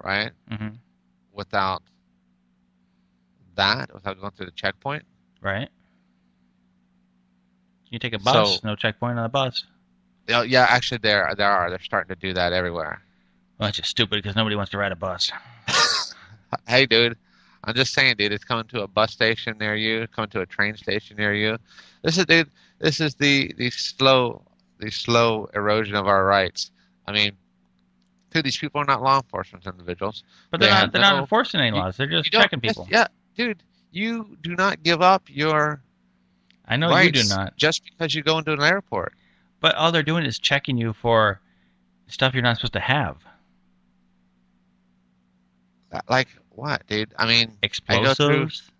right? Mm-hmm. Without going through the checkpoint. Right. You take a So, bus, no checkpoint on the bus. yeah, actually, they're starting to do that everywhere. Well, that's just stupid because nobody wants to ride a bus. Hey, dude, I'm just saying, dude, it's coming to a bus station near you, coming to a train station near you. Dude, this is the slow erosion of our rights. I mean, dude, these people are not law enforcement individuals. But They have they're not no, enforcing any you, laws. They're you just don't, checking yes, people. yeah, dude, you do not give up your I know you do rights not. just because you go into an airport. But all they're doing is checking you for stuff you're not supposed to have. Like what, dude? I mean, Explosives.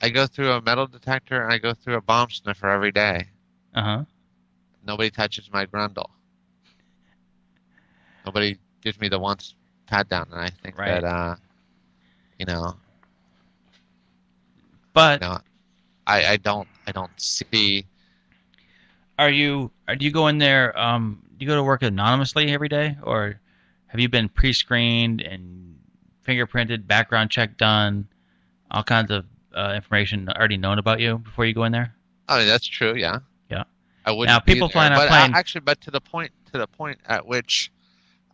I go through a metal detector and I go through a bomb sniffer every day. Uh-huh. Nobody touches my grundle. Nobody gives me the once pat down, and I think Right. that you know, But I don't see. do you go in there, do you go to work anonymously every day? Or have you been pre-screened and fingerprinted, background check done, all kinds of information already known about you before you go in there? I mean, that's true. Yeah, Yeah. I Now, wouldn't be people there, flying on a but plane. actually, but to the point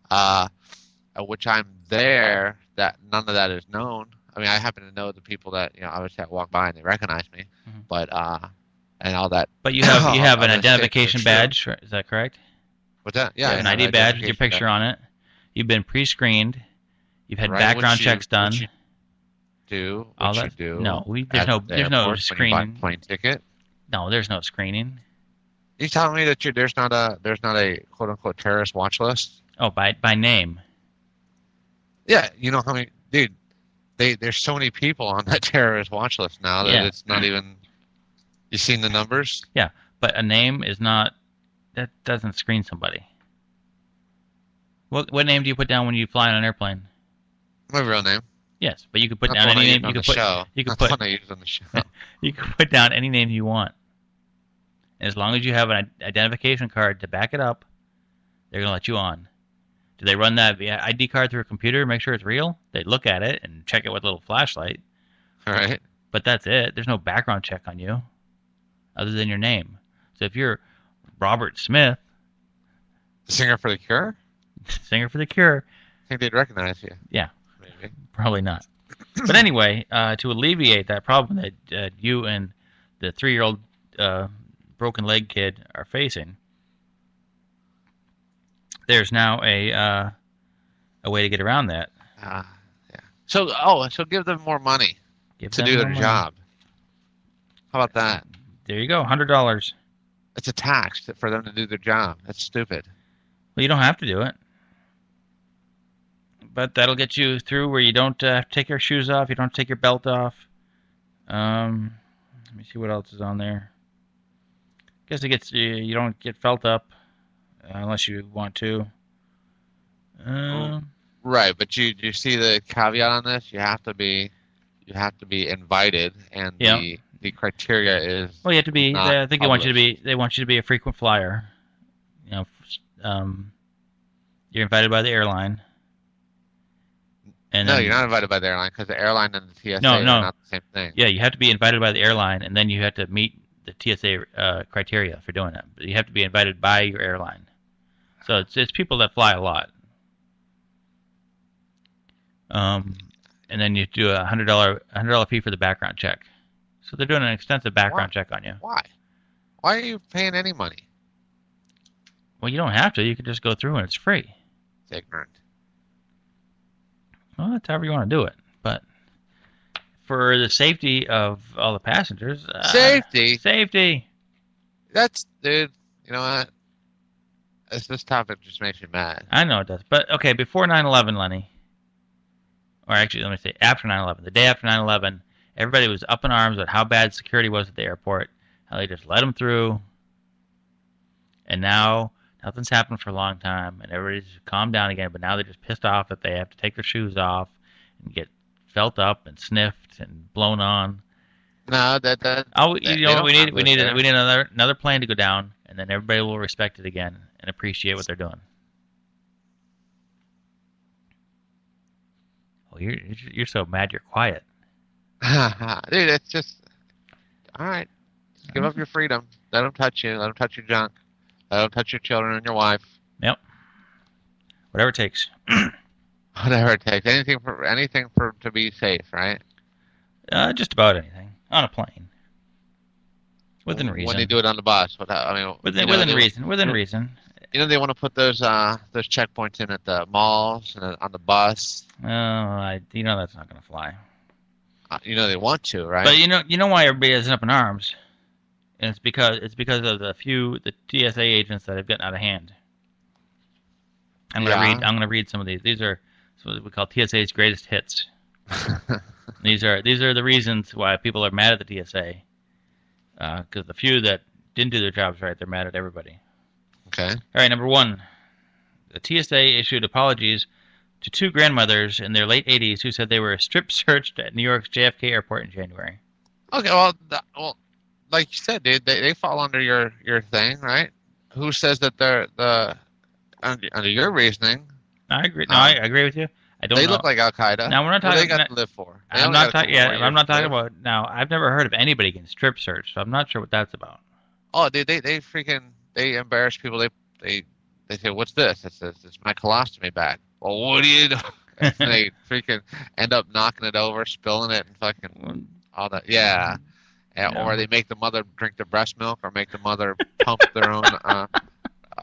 uh, at which I'm there, that none of that is known. I mean, I happen to know the people that obviously I walk by and they recognize me, Mhm. but and all that. But you have an all the identification statements are true. badge, is that correct? What's that? You Yeah, have I an have ID badge with your identification picture badge. on it. You've been pre-screened. You've had Right, background checks done. Which you do, All which you that. do No, at the there's no airport when you buy a screening. plane ticket. No, there's no screening. You telling me that there's not a quote unquote terrorist watch list? Oh, by name. Yeah, you know how many, dude? There's so many people on that terrorist watch list now that Yeah. it's not even. You seen the numbers? Yeah, but a name is not. That doesn't screen somebody. What name do you put down when you fly on an airplane? My real name. Yes, but you could put Not down the one any I name. used on the show. You could Not the put one I used on the show. you could put down any name you want. And as long as you have an identification card to back it up, they're gonna let you on. Do they run that via ID card through a computer, make sure it's real? They look at it and check it with a little flashlight. All right. But that's it. There's no background check on you, other than your name. So if you're Robert Smith, The singer for The Cure? singer for The Cure, I think they'd recognize you. yeah, Maybe. probably not. But anyway, to alleviate that problem that you and the 3-year-old broken leg kid are facing, there's now a way to get around that. Yeah. So give them more money Give to them do more their money. job. How about that? There you go, $100. It's a tax for them to do their job. That's stupid. Well, you don't have to do it, but that'll get you through where you don't have to take your shoes off, you don't have to take your belt off. Let me see what else is on there. Guess it gets you don't get felt up unless you want to. Right, but you see the caveat on this? You have to be invited, and Yeah. the criteria is. Well, you have to be. not I think they want you to be. published. They want you to be a frequent flyer. You know, you're invited by the airline. And No, then, you're not invited by the airline because the airline and the TSA No, are no. not the same thing. Yeah, you have to be invited by the airline, and then you have to meet the TSA criteria for doing that. But you have to be invited by your airline. So it's people that fly a lot. And then you do a $100 fee for the background check. So they're doing an extensive background check on you. Why? Why are you paying any money? Well, you don't have to. You can just go through and it's free. It's ignorant. Well, that's however you want to do it. But for the safety of all the passengers... Safety! That's, dude, you know what? This topic just makes me mad. I know it does. But, okay, before 9/11, Lenny, or actually, let me say after 9/11, the day after 9/11, everybody was up in arms about how bad security was at the airport, how they just let them through, and now nothing's happened for a long time, and everybody's calmed down again, but now they're just pissed off that they have to take their shoes off and get felt up and sniffed and blown on. No, We need another plane to go down, and then everybody will respect it again and appreciate what they're doing. you're so mad you're quiet. Dude, it's just all right. Just give up your freedom. Let them touch you. Let them touch your junk. Let them touch your children and your wife. Yep. Whatever it takes. Whatever it takes. Anything for to be safe, right? Just about anything on a plane. Within reason. When they do it on the bus, within reason. Within reason. You know they want to put those checkpoints in at the malls and on the bus. Oh, that's not going to fly. They want to, right? But you know why everybody isn't up in arms, and it's because of the TSA agents that have gotten out of hand. I'm gonna read some of these. These are what we call TSA's greatest hits. These are the reasons why people are mad at the TSA. Because the few that didn't do their jobs right, they're mad at everybody. Okay. All right, number one. The TSA issued apologies to two grandmothers in their late 80s who said they were strip searched at New York's JFK airport in January. Okay, well, like you said, dude, they fall under your thing, right? Who says that they're under your reasoning? I agree. No, I agree with you. They look like Al Qaeda. Now we're not talking. What they got to live for? I'm not talking. Yeah, I'm not talking about. Now I've never heard of anybody getting strip searched, so I'm not sure what that's about. Oh, they embarrass people. They say, "What's this?" It's my colostomy bag. Well, what do you do? And they freaking end up knocking it over, spilling it, and fucking all that. Yeah. Or they make the mother drink the breast milk, or make the mother pump their own.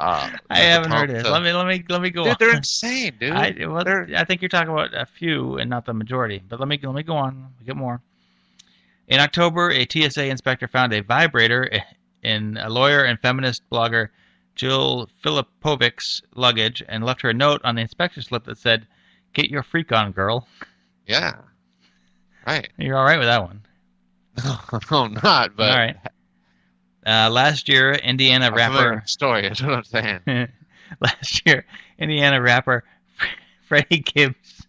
I haven't heard it. Let me go on. Dude, they're insane, dude. I think you're talking about a few and not the majority. But let me go on. We get more. In October, a TSA inspector found a vibrator in a lawyer and feminist blogger Jill Filipovic's luggage and left her a note on the inspection slip that said, "Get your freak on, girl." Yeah. Right. You're all right with that one? No, I'm not. But all right. Last year, Indiana rapper... story, that's what I'm saying. Last year, Indiana rapper Freddie Gibbs...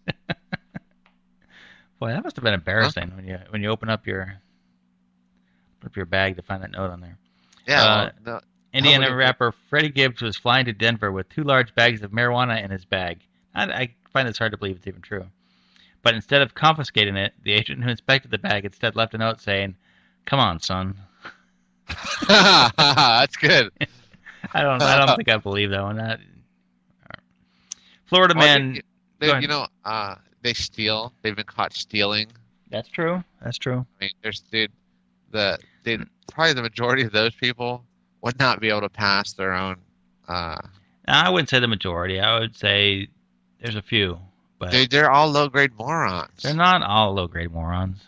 Boy, that must have been embarrassing when you open up your bag to find that note on there. Yeah. Indiana rapper Freddie Gibbs was flying to Denver with 2 large bags of marijuana in his bag. I find this hard to believe it's even true. But instead of confiscating it, the agent who inspected the bag instead left a note saying, "Come on, son." That's good. I don't think I believe that one. Florida man. They steal. They've been caught stealing. That's true. I mean, probably the majority of those people would not be able to pass their own. I wouldn't say the majority. I would say there's a few, but they're all low-grade morons. They're not all low-grade morons.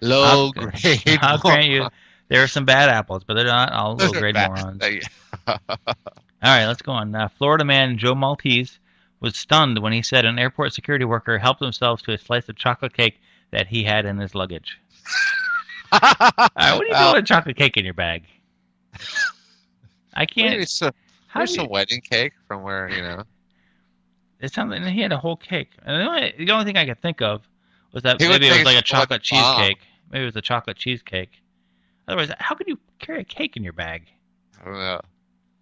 Low-grade. I'll grant you. There are some bad apples, but they're not all low-grade morons. All right, let's go on. Florida man Joe Maltese was stunned when he said an airport security worker helped himself to a slice of chocolate cake that he had in his luggage. All right, what do you do with a chocolate cake in your bag? I can't. There's a wedding cake from where, It sounded like he had a whole cake. And the only thing I could think of was that maybe it was like a chocolate cheesecake. Maybe it was a chocolate cheesecake. Otherwise, how could you carry a cake in your bag? I don't know.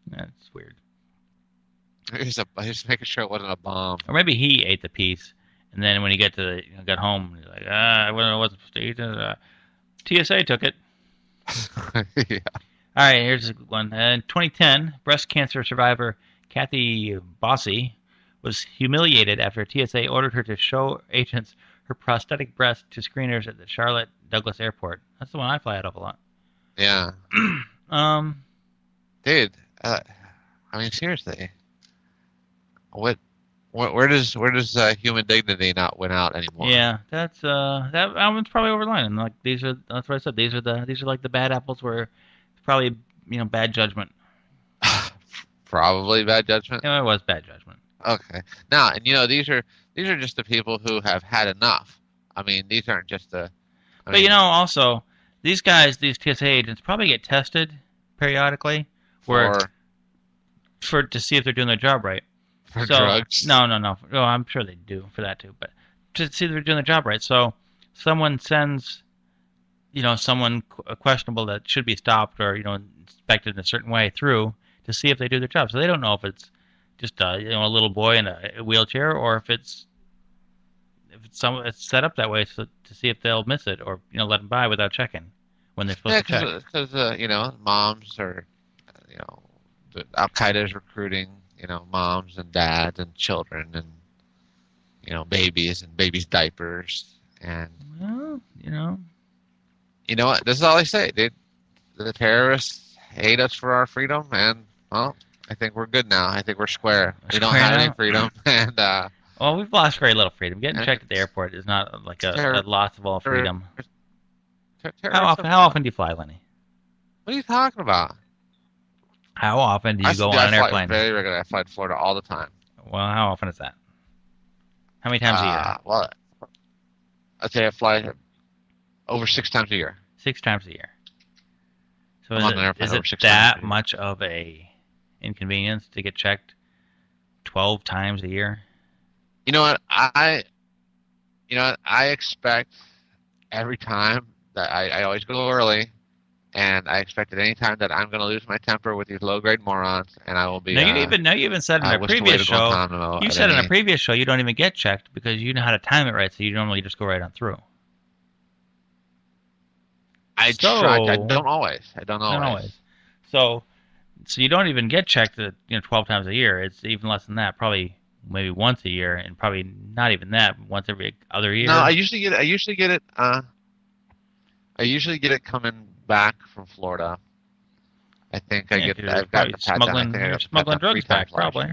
That's weird. He's making sure it wasn't a bomb. Or maybe he ate the piece, and then when he got home, he's like, I wasn't supposed to eat it. TSA took it. Yeah. All right, here's a good one. In 2010, breast cancer survivor Kathy Bossy was humiliated after TSA ordered her to show agents her prosthetic breast to screeners at the Charlotte Douglas Airport. That's the one I fly out of a lot. Yeah. Dude, seriously. Where does human dignity not win out anymore? Yeah, that one's probably over the line. And that's what I said. These are like the bad apples where it's probably bad judgment. Probably bad judgment. Yeah, it was bad judgment. Okay. Now, and these are just the people who have had enough. I mean, these aren't just the. But also these guys, these TSA agents, probably get tested periodically to see if they're doing their job right. For drugs? No. Oh, I'm sure they do for that too, but to see if they're doing their job right. So someone sends, someone questionable that should be stopped or inspected in a certain way through to see if they do their job. So they don't know if it's just a little boy in a wheelchair or if it's if it's set up that way so, to see if they'll miss it or let them by without checking when they're supposed Yeah, to check. because moms are, Al Qaeda is recruiting, moms and dads and children and babies and babies' diapers and Well, you know what? This is all I say. The terrorists hate us for our freedom, and well, I think we're good now. I think we're square. We don't have any freedom, and well, we've lost very little freedom. Getting checked at the airport is not like a loss of all freedom. How often do you fly, Lenny? What are you talking about? How often do you go on an airplane? Very regularly. I fly to Florida all the time. Well, how often is that? How many times a year? Well, I'd say I fly over 6 times a year. 6 times a year. So is it that much of a inconvenience to get checked 12 times a year? You know what? I expect every time that I always go early, and I expect at any time that I'm going to lose my temper with these low-grade morons, and I will be. You even said in a previous show. You said in a previous show you don't even get checked because you know how to time it right, so you normally just go right on through. I don't always. I don't always. So you don't even get checked 12 times a year. It's even less than that. Probably maybe once a year, and probably not even that. Once every other year. No, I usually get it. I usually get it coming back from Florida. I think I've got the smuggling drugs back, probably.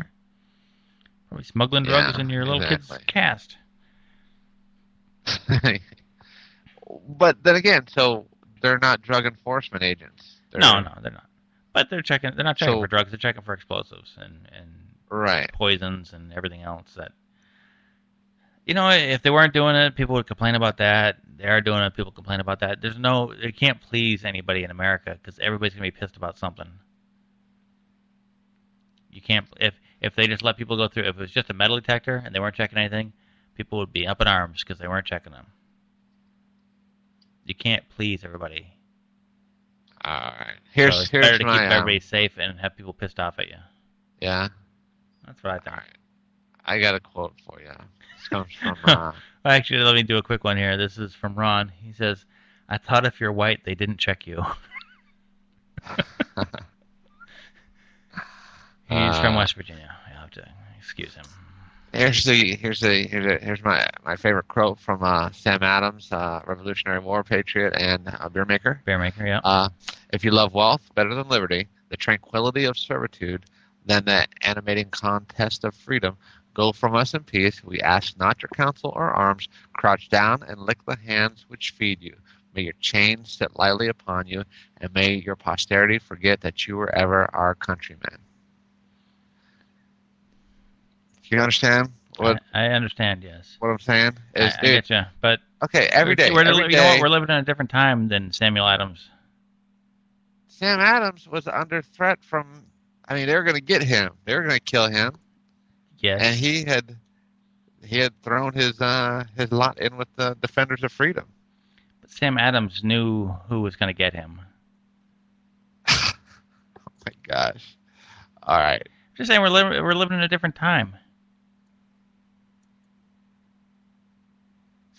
Probably smuggling drugs in your little kid's cast. But then again, so they're not drug enforcement agents. No, they're not. But they're checking. They're not checking for drugs. They're checking for explosives and poisons and everything else that. If they weren't doing it, people would complain about that. They are doing it, people complain about that. They can't please anybody in America because everybody's gonna be pissed about something. You can't if they just let people go through. If it was just a metal detector and they weren't checking anything, people would be up in arms because they weren't checking them. You can't please everybody. All right. It's better to keep everybody safe and have people pissed off at you. Yeah. That's what I think. All right. I got a quote for you. This comes from. Actually, let me do a quick one here. This is from Ron. He says, "I thought if you're white, they didn't check you." He's from West Virginia. I have to excuse him. Here's my favorite quote from Sam Adams, Revolutionary War patriot and beer maker. Beer maker, yeah. If you love wealth better than liberty, the tranquility of servitude, than the animating contest of freedom, go from us in peace. We ask not your counsel or arms. Crouch down and lick the hands which feed you. May your chains sit lightly upon you, and may your posterity forget that you were ever our countrymen. Do you understand? I understand, yes. What I'm saying is, I get you, but okay, every day. We're living in a different time than Samuel Adams. Sam Adams was under threat from. I mean, they were going to get him. They were going to kill him. Yes. And he had thrown his lot in with the Defenders of Freedom. But Sam Adams knew who was going to get him. Oh my gosh! All right. Just saying, we're living in a different time.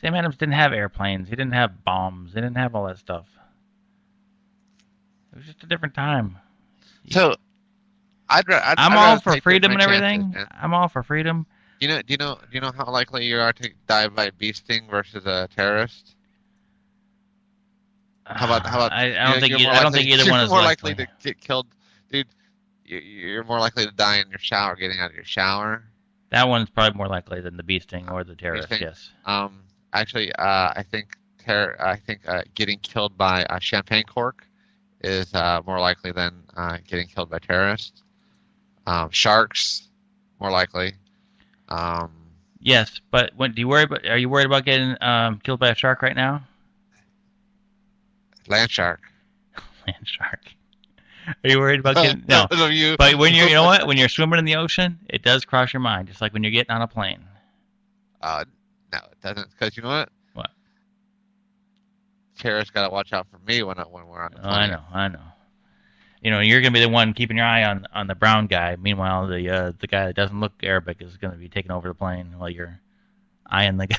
Sam Adams didn't have airplanes. He didn't have bombs. He didn't have all that stuff. It was just a different time. So, I'm all for freedom and everything. I'm all for freedom. Do you know how likely you are to die by a bee sting versus a terrorist? How about? I don't think either one is more likely to get killed, dude. You're more likely to die in your shower, getting out of your shower. That one's probably more likely than the bee sting or the terrorist. Yes. Actually, I think getting killed by a champagne cork is more likely than getting killed by terrorists. Sharks, more likely. Yes, but are you worried about getting killed by a shark right now? Land shark. Land shark. Are you worried about getting no? But when you know what? When you're swimming in the ocean, it does cross your mind, just like when you're getting on a plane. No, it doesn't, because you know what? What? Terrorists got to watch out for me when we're on the plane. I know. You're going to be the one keeping your eye on the brown guy. Meanwhile, the guy that doesn't look Arabic is going to be taking over the plane while you're eyeing the guy